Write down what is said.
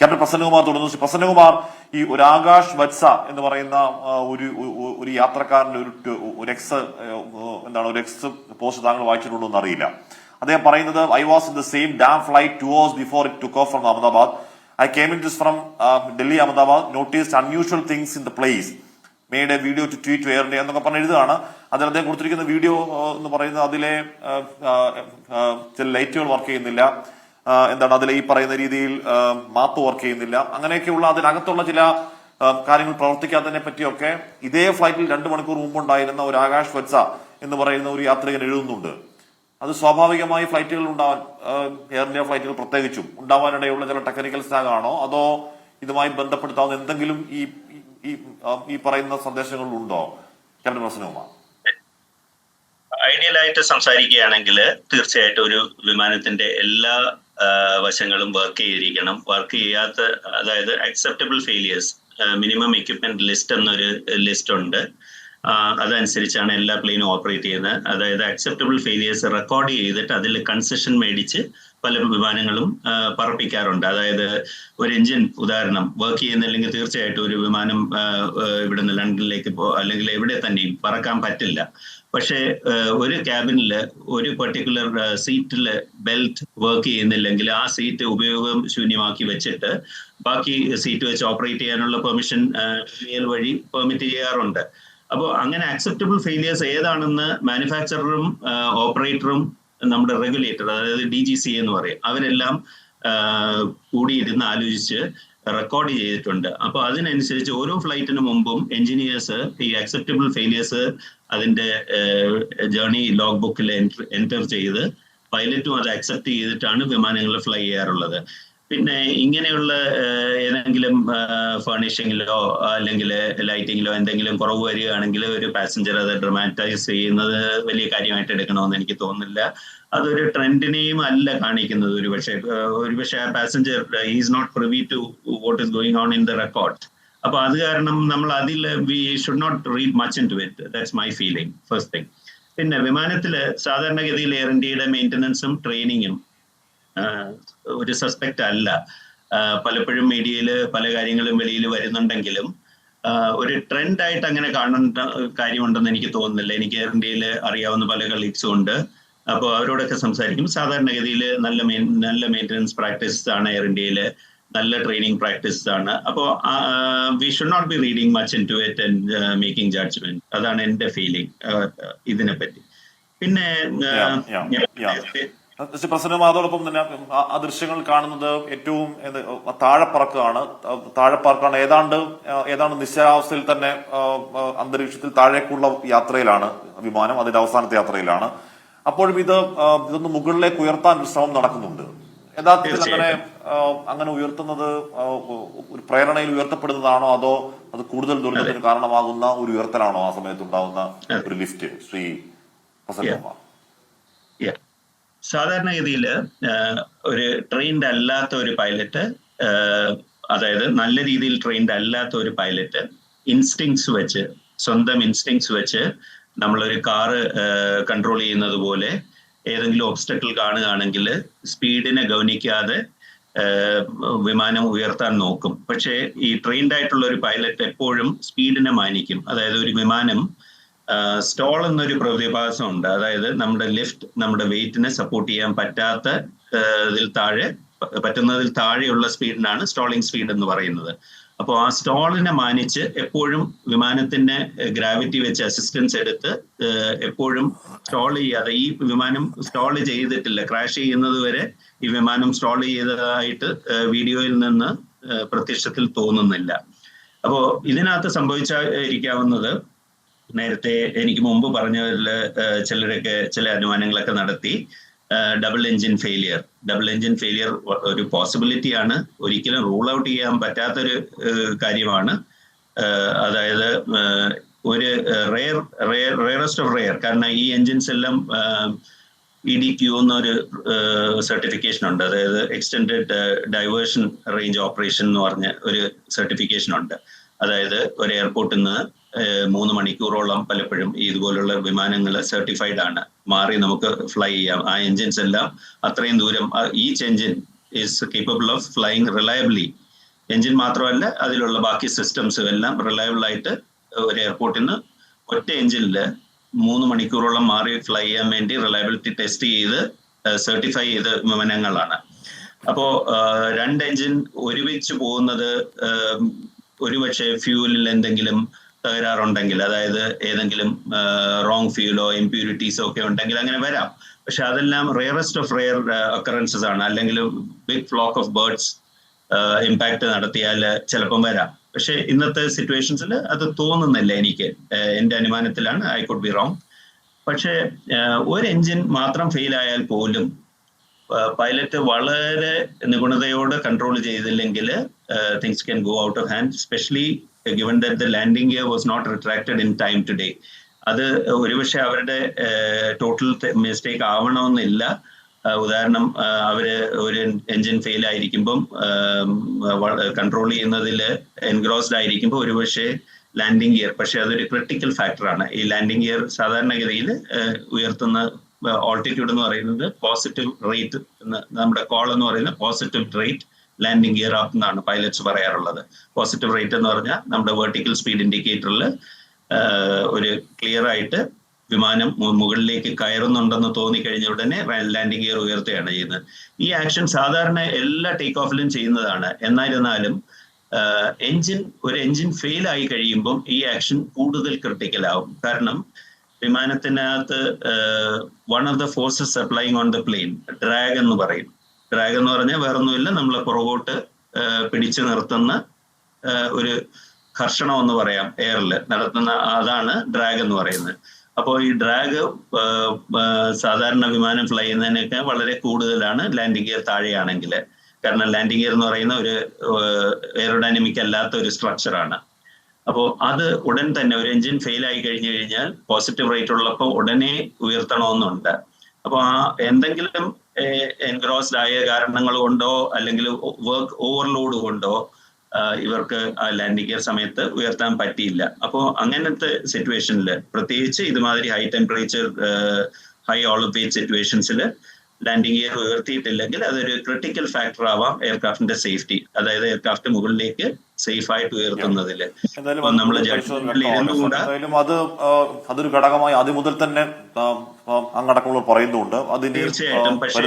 Captain Prasannakumar തുടർന്നു. പ്രസന്നകുമാർ, ഈ ഒരു ആകാശ് വത്സ എന്ന് പറയുന്ന ഒരു യാത്രക്കാരന്റെ ഒരു എക്സ് പോസ്റ്റ് താങ്കൾ വായിച്ചിട്ടുണ്ടോ എന്ന് അറിയില്ല. അദ്ദേഹം പറയുന്നത്, I was in the same damn flight 2 hours before it took off from Ahmedabad. I came in this from Delhi Ahmedabad, noticed unusual things in the place, made a video to tweet Air India എന്നൊക്കെ പറഞ്ഞ് എഴുതുകയാണ്. അതിൽ അദ്ദേഹം കൊടുത്തിരിക്കുന്ന video എന്ന് പറയുന്നത് അതിലെ ചില ലൈറ്റുകൾ വർക്ക് ചെയ്യുന്നില്ല, അതിലെ ഈ പറയുന്ന രീതിയിൽ മാപ്പ് വർക്ക് ചെയ്യുന്നില്ല, അങ്ങനെയൊക്കെയുള്ള അതിനകത്തുള്ള ചില കാര്യങ്ങൾ പ്രവർത്തിക്കാത്തതിനെ പറ്റിയൊക്കെ ഇതേ ഫ്ലൈറ്റിൽ 2 മണിക്കൂർ മുമ്പുണ്ടായിരുന്ന ഒരു ആകാശ് വത്സ എന്ന് പറയുന്ന ഒരു യാത്രികൻ എഴുതുന്നുണ്ട്. അത് സ്വാഭാവികമായി ഫ്ലൈറ്റുകൾ ഉണ്ടാവാൻ, എയർ ഇന്ത്യ ഫ്ലൈറ്റുകൾ പ്രത്യേകിച്ചും ഉണ്ടാവാനിടയുള്ള ചില ടെക്നിക്കൽ സ്റ്റാഗ് ആണോ, അതോ ഇതുമായി ബന്ധപ്പെടുത്താവുന്ന എന്തെങ്കിലും ഈ പറയുന്ന സന്ദേശങ്ങളുണ്ടോ ക്യാപ്റ്റൻ പ്രസന്നകുമാർ? ഐഡിയലായിട്ട് സംസാരിക്കുകയാണെങ്കിൽ തീർച്ചയായിട്ടും ഒരു വിമാനത്തിന്റെ എല്ലാ വശങ്ങളും വർക്ക് ചെയ്തിരിക്കണം. വർക്ക് ചെയ്യാത്ത, അതായത് acceptable failures, minimum equipment list എന്നൊരു ലിസ്റ്റ് ഉണ്ട്. അതനുസരിച്ചാണ് എല്ലാ പ്ലെയിനും ഓപ്പറേറ്റ് ചെയ്യുന്നത്. അതായത് അക്സെപ്റ്റബിൾ ഫെയിലിയേഴ്സ് റെക്കോർഡ് ചെയ്തിട്ട് അതിൽ കൺസെഷൻ മേടിച്ച് പല വിമാനങ്ങളും പറപ്പിക്കാറുണ്ട്. അതായത് ഒരു എഞ്ചിൻ ഉദാഹരണം വർക്ക് ചെയ്യുന്നില്ലെങ്കിൽ തീർച്ചയായിട്ടും ഒരു വിമാനം ഇവിടുന്ന് ലണ്ടനിലേക്ക് അല്ലെങ്കിൽ എവിടെ തന്നെയും പറക്കാൻ പറ്റില്ല. പക്ഷേ ഒരു ക്യാബിനിൽ ഒരു പെർട്ടിക്കുലർ സീറ്റില് ബെൽറ്റ് വർക്ക് ചെയ്യുന്നില്ലെങ്കിൽ ആ സീറ്റ് ഉപയോഗം ശൂന്യമാക്കി വെച്ചിട്ട് ബാക്കി സീറ്റ് വെച്ച് ഓപ്പറേറ്റ് ചെയ്യാനുള്ള പെർമിഷൻ വഴി പെർമിറ്റ് ചെയ്യാറുണ്ട്. അപ്പോൾ അങ്ങനെ അക്സെപ്റ്റബിൾ ഫെയിലിയേഴ്സ് ഏതാണെന്ന് മാനുഫാക്ചററും ഓപ്പറേറ്ററും നമ്മുടെ റെഗുലേറ്റർ, അതായത് DGCA എന്ന് പറയും, അവരെല്ലാം കൂടിയിരുന്ന് ആലോചിച്ച് റെക്കോർഡ് ചെയ്തിട്ടുണ്ട്. അപ്പോൾ അതിനനുസരിച്ച് ഓരോ ഫ്ലൈറ്റിന് മുമ്പും എഞ്ചിനീയേഴ്സ് ഈ അക്സെപ്റ്റബിൾ ഫെയിലിയേഴ്സ് അതിന്റെ ജേർണി ലോഗ് ബുക്കിൽ എൻറ്റർ ചെയ്ത് പൈലറ്റും അത് അക്സെപ്റ്റ് ചെയ്തിട്ടാണ് വിമാനങ്ങളിൽ ഫ്ലൈ ചെയ്യാറുള്ളത്. പിന്നെ ഇങ്ങനെയുള്ള ഏതെങ്കിലും ഫർണിഷിങ്ങിലോ അല്ലെങ്കിൽ ലൈറ്റിങ്ങിലോ എന്തെങ്കിലും കുറവ് വരികയാണെങ്കിൽ ഒരു പാസഞ്ചർ അത് ഡ്രമാറ്റൈസ് ചെയ്യുന്നത് വലിയ കാര്യമായിട്ട് എടുക്കണമെന്ന് എനിക്ക് തോന്നുന്നില്ല. അതൊരു ട്രെൻഡിനെയും അല്ല കാണിക്കുന്നത്. ഒരുപക്ഷെ ആ passenger is not privy to what is going on in the record. അപ്പൊ അത് കാരണം നമ്മൾ അതിൽ we should not read much into it. That's my feeling, first thing. പിന്നെ വിമാനത്തില് സാധാരണഗതിയിൽ എയർ ഇന്ത്യയുടെ മെയിൻ്റനൻസും ട്രെയിനിങ്ങും ഒരു സസ്പെക്ട് അല്ല. പലപ്പോഴും മീഡിയയിൽ പല കാര്യങ്ങളും വെളിയിൽ വരുന്നുണ്ടെങ്കിലും ഒരു ട്രെൻഡ് ആയിട്ട് അങ്ങനെ കാണേണ്ട കാര്യമുണ്ടെന്ന് എനിക്ക് തോന്നുന്നില്ല. എനിക്ക് എയർ ഇന്ത്യയിൽ അറിയാവുന്ന പല കളീഗ്സും ഉണ്ട്. അപ്പോൾ അവരോടൊക്കെ സംസാരിക്കും. സാധാരണഗതിയിൽ നല്ല മെയിൻ്റനൻസ് പ്രാക്ടീസസ് ആണ് എയർ ഇന്ത്യയിൽ, നല്ല ട്രെയിനിങ് പ്രാക്ടീസസ് ആണ്. അപ്പോൾ we should not be reading much into it and making judgement. അതാണ് എൻ്റെ ഫീലിംഗ് ഇതിനെപ്പറ്റി. പിന്നെ പ്രസന്നകുമാർ, അതോടൊപ്പം തന്നെ ആ ദൃശ്യങ്ങൾ കാണുന്നത് ഏറ്റവും താഴെപ്പറക്കാണ്. ഏതാണ്ട് നിശ്ചലാവസ്ഥയിൽ തന്നെ അന്തരീക്ഷത്തിൽ താഴേക്കുള്ള യാത്രയിലാണ് വിമാനം, അതിന്റെ അവസാനത്തെ യാത്രയിലാണ്. അപ്പോഴും ഇതൊന്ന് മുകളിലേക്ക് ഉയർത്താൻ ഒരു ശ്രമം നടക്കുന്നുണ്ട്. യഥാർത്ഥത്തിൽ അങ്ങനെ ഉയർത്തുന്നത് ഒരു പ്രേരണയിൽ ഉയർത്തപ്പെടുന്നതാണോ, അതോ അത് കൂടുതൽ ദുരന്തത്തിന് കാരണമാകുന്ന ഒരു ഉയർത്തലാണോ ആ സമയത്ത് ഉണ്ടാകുന്ന ഒരു ലിഫ്റ്റ്? ശ്രീ പ്രസന്നകുമാർ, സാധാരണഗതിയിൽ ഒരു ട്രെയിൻഡ് അല്ലാത്ത ഒരു പൈലറ്റ്, അതായത് നല്ല രീതിയിൽ ട്രെയിൻഡ് അല്ലാത്ത ഒരു പൈലറ്റ് സ്വന്തം ഇൻസ്റ്റിങ്സ് വെച്ച് നമ്മളൊരു കാറ് കൺട്രോൾ ചെയ്യുന്നത് പോലെ ഏതെങ്കിലും ഒബ്സ്റ്റക്കിൾ കാണുകയാണെങ്കിൽ സ്പീഡിനെ ഗൗനിക്കാതെ വിമാനം ഉയർത്താൻ നോക്കും. പക്ഷേ ഈ ട്രെയിൻഡ് ആയിട്ടുള്ള ഒരു പൈലറ്റ് എപ്പോഴും സ്പീഡിനെ മാനിക്കും. അതായത് ഒരു വിമാനം സ്റ്റോൾ എന്നൊരു പ്രതിഭാസം ഉണ്ട്. അതായത് നമ്മുടെ വെയിറ്റിനെ സപ്പോർട്ട് ചെയ്യാൻ പറ്റുന്നതിൽ താഴെയുള്ള സ്പീഡിനാണ് സ്റ്റോളിംഗ് സ്പീഡ് എന്ന് പറയുന്നത്. അപ്പോൾ ആ സ്റ്റോളിനെ മാനിച്ച് എപ്പോഴും വിമാനത്തിന്റെ ഗ്രാവിറ്റി വെച്ച് അസിസ്റ്റൻസ് എടുത്ത് എപ്പോഴും സ്റ്റോൾ ചെയ്യാതെ, ഈ വിമാനം സ്റ്റോൾ ചെയ്തിട്ടില്ല, ക്രാഷ് ചെയ്യുന്നത് വരെ ഈ വിമാനം സ്റ്റോൾ ചെയ്തതായിട്ട് വീഡിയോയിൽ നിന്ന് പ്രത്യക്ഷത്തിൽ തോന്നുന്നില്ല. അപ്പോൾ ഇതിനകത്ത് സംഭവിച്ചിരിക്കാവുന്നത്, നേരത്തെ എനിക്ക് മുമ്പ് പറഞ്ഞതിൽ ചിലരൊക്കെ ചില അനുമാനങ്ങളൊക്കെ നടത്തി, ഡബിൾ എഞ്ചിൻ ഫെയിലിയർ ഒരു പോസിബിലിറ്റിയാണ്, ഒരിക്കലും റൂൾ ഔട്ട് ചെയ്യാൻ പറ്റാത്തൊരു കാര്യമാണ്. അതായത് ഒരു റെയറസ്റ്റ് ഓഫ് റെയർ, കാരണം ഈ എൻജിൻസ് എല്ലാം EDQ എന്നൊരു സർട്ടിഫിക്കേഷൻ ഉണ്ട്. അതായത് എക്സ്റ്റെൻഡഡ് ഡൈവേർഷൻ റേഞ്ച് ഓപ്പറേഷൻ എന്ന് പറഞ്ഞ ഒരു സർട്ടിഫിക്കേഷൻ ഉണ്ട്. അതായത് ഒരു എയർപോർട്ടിൽ നിന്ന് 3 മണിക്കൂറോളം പലപ്പോഴും ഇതുപോലുള്ള വിമാനങ്ങൾ സർട്ടിഫൈഡ് ആണ്, മാറി നമുക്ക് ഫ്ലൈ ചെയ്യാം. ആ എൻജിൻസ് എല്ലാം അത്രയും ദൂരം, each engine is capable of flying reliably engine മാത്രമല്ല അതിലുള്ള ബാക്കി സിസ്റ്റംസും എല്ലാം റിലയബിൾ ആയിട്ട് ഒരു എയർപോർട്ടിൽ നിന്ന് ഒറ്റ എഞ്ചിനിൽ 3 മണിക്കൂറോളം മാറി ഫ്ലൈ ചെയ്യാൻ വേണ്ടി റിലയബിലിറ്റി ടെസ്റ്റ് ചെയ്ത് സർട്ടിഫൈ ചെയ്ത വിമാനങ്ങളാണ്. അപ്പോ 2 എഞ്ചിൻ ഒരുമിച്ച് പോകുന്നത് ഒരുപക്ഷെ ഫ്യൂവലിൽ എന്തെങ്കിലും തകരാറുണ്ടെങ്കിൽ, അതായത് ഏതെങ്കിലും റോങ് ഫ്യൂലോ ഇംപ്യൂരിറ്റീസോ ഒക്കെ ഉണ്ടെങ്കിൽ അങ്ങനെ വരാം. പക്ഷെ അതെല്ലാം റെയറസ്റ്റ് ഓഫ് റെയർ ഒക്കറൻസസ് ആണ്. അല്ലെങ്കിൽ big flock of birds impact നടത്തിയാൽ ചിലപ്പം വരാം. പക്ഷെ ഇന്നത്തെ സിറ്റുവേഷൻസിൽ അത് തോന്നുന്നില്ല എനിക്ക്. എന്റെ അനുമാനത്തിലാണ്, ഐ കുഡ് ബി റോങ്. പക്ഷെ ഒരു എഞ്ചിൻ മാത്രം ഫെയിൽ ആയാൽ പോലും പൈലറ്റ് വളരെ നിപുണതയോടെ കൺട്രോൾ ചെയ്തില്ലെങ്കിൽ things can go out of hand, specially given that the landing gear was not retracted in time today. അത് ഒരുപക്ഷെ അവരുടെ ടോട്ടൽ മിസ്റ്റേക്ക് ആവണമെന്നില്ല. ഉദാഹരണം, അവര് ഒരു എഞ്ചിൻ ഫെയിൽ ആയിരിക്കുമ്പം കൺട്രോൾ ചെയ്യുന്നതിൽ എൻഗ്രോസ്ഡ് ആയിരിക്കുമ്പോൾ ഒരുപക്ഷെ ലാൻഡിംഗ് ഗിയർ, പക്ഷെ അതൊരു ക്രിട്ടിക്കൽ ഫാക്ടറാണ്. ഈ ലാൻഡിംഗ് ഗിയർ സാധാരണഗതിയിൽ ഉയർത്തുന്ന ഓൾട്ടിറ്റ്യൂഡ് എന്ന് പറയുന്നത് പോസിറ്റീവ് റേറ്റ്, നമ്മുടെ കോൾ എന്ന് പറയുന്നത് positive rate landing gear up എന്നാണ് പൈലറ്റ്സ് പറയാറുള്ളത്. പോസിറ്റീവ് റേറ്റ് എന്ന് പറഞ്ഞാൽ നമ്മുടെ വെർട്ടിക്കൽ സ്പീഡ് ഇൻഡിക്കേറ്ററിൽ ഒരു ക്ലിയർ ആയിട്ട് വിമാനം മുകളിലേക്ക് കയറുന്നുണ്ടെന്ന് തോന്നിക്കഴിഞ്ഞ ഉടനെ ലാൻഡിംഗ് ഗിയർ ഉയർത്തുകയാണ് ചെയ്യുന്നത്. ഈ ആക്ഷൻ സാധാരണ എല്ലാ ടേക്ക് ഓഫിലും ചെയ്യുന്നതാണ്. എന്നായിരുന്നാലും ഒരു എഞ്ചിൻ ഫെയിൽ ആയി കഴിയുമ്പം ഈ ആക്ഷൻ കൂടുതൽ ക്രിട്ടിക്കൽ ആവും. കാരണം വിമാനത്തിനകത്ത് one of the forces applying on the plane drag എന്ന് പറയും. ഡ്രാഗ് എന്ന് പറഞ്ഞാൽ വേറൊന്നുമില്ല, നമ്മളെ പുറകോട്ട് പിടിച്ചു നിർത്തുന്ന ഒരു ഘർഷണം എന്ന് പറയാം, എയറിൽ നടത്തുന്ന, അതാണ് ഡ്രാഗ് എന്ന് പറയുന്നത്. അപ്പോൾ ഈ ഡ്രാഗ് സാധാരണ വിമാനം ഫ്ലൈ ചെയ്യുന്നതിനൊക്കെ വളരെ കൂടുതലാണ് ലാൻഡിംഗ് ഗിയർ താഴെയാണെങ്കിൽ. കാരണം ലാൻഡിംഗ് ഗിയർ എന്ന് പറയുന്ന ഒരു എയറോഡൈനമിക് അല്ലാത്ത ഒരു സ്ട്രക്ചറാണ്. അപ്പോൾ അത് ഉടൻ തന്നെ ഒരു എഞ്ചിൻ ഫെയിൽ ആയി കഴിഞ്ഞു കഴിഞ്ഞാൽ പോസിറ്റീവ് റേറ്റ് ഉള്ളപ്പോൾ ഉടനെ ഉയർത്തണമെന്നുണ്ട്. അപ്പോൾ എന്തെങ്കിലും എൻഗ്രോസ്ഡ് ആയ കാരണങ്ങൾ കൊണ്ടോ അല്ലെങ്കിൽ വർക്ക് ഓവർലോഡ് കൊണ്ടോ ഇവർക്ക് ആ ലാൻഡിംഗ് ഗിയർ സമയത്ത് ഉയർത്താൻ പറ്റിയില്ല. അപ്പോൾ അങ്ങനത്തെ സിറ്റുവേഷനിൽ, പ്രത്യേകിച്ച് ഇതുമാതിരി high temperature high all of weight സിറ്റുവേഷൻസിൽ ലാൻഡിംഗ് ഗിയർ ഉയർത്തിയിട്ടില്ലെങ്കിൽ അതൊരു ക്രിട്ടിക്കൽ ഫാക്ടർ ആവാം എയർക്രാഫ്റ്റിന്റെ സേഫ്റ്റി, അതായത് എയർക്രാഫ്റ്റ് മുകളിലേക്ക് സേഫ് ആയിട്ട് ഉയർത്തുന്നതിൽ. നമ്മൾ അതൊരു ഘടകമായി ആദ്യം മുതൽ തന്നെ അങ്ങടക്കമുള്ള പറയുന്നുണ്ട്. തീർച്ചയായിട്ടും. പക്ഷേ